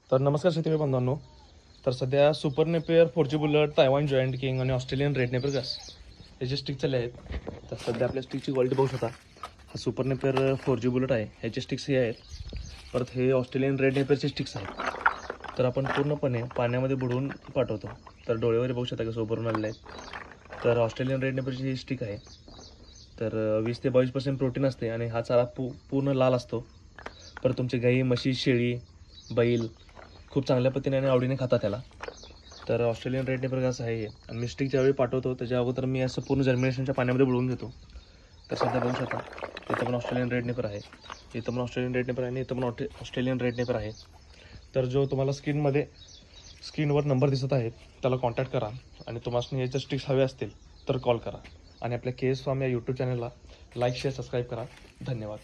तर नमस्कार शेतकरी बांधवांनो. तर सध्या super Napier 4G bullet, Taiwan joint king आणि ऑस्ट्रेलियन रेड नेपियर ग्रास हे जे स्टिक चालले आहेत. तर सध्या आपल्या स्टिकची क्वालिटी बघू शकता. हा सुपर नेपियर 4G बुलट आहे, ह्याचे स्टिक्स हे आहेत. परत हे ऑस्ट्रेलियन रेड नेपियरचे स्टिक्स आहेत. तर आपण पूर्णपणे पाण्यामध्ये बुडवून पाठवतो. तर डोळेवर बघू शकता कसं उभरून आलेलं आहे. तर ऑस्ट्रेलियन रेड नेपियरची ही स्टिक आहे. तर 20 ते 22% प्रोटीन असते आणि हा चारा पूर्ण लाल असतो. परत तुमची गाई, म्हशी, शेळी, बैल खूप चांगल्या पद्धतीने आणि आवडीने खातात त्याला. तर ऑस्ट्रेलियन रेड नेपियर ग्रास आहे हे. आणि मी स्टिक ज्यावेळी पाठवतो त्याच्या अगोदर मी असं पूर्ण जर्मिनेशनच्या पाण्यामध्ये बुडवून घेतो. तर सध्या बघू शकता इथं पण ऑस्ट्रेलियन रेड नेपियर आहे, इथं पण ऑस्ट्रेलियन रेड नेपियर आहे आणि इथं पण ऑस्ट्रेलियन रेड नेपियर आहे. तर जो तुम्हाला स्क्रीनवर नंबर दिसत आहे त्याला कॉन्टॅक्ट करा आणि तुम्हाला याचे स्टिक्स हवे असतील तर कॉल करा. आणि आपल्या KS फार्म या यूट्यूब चॅनलला लाईक, शेअर, सबस्क्राईब करा. धन्यवाद.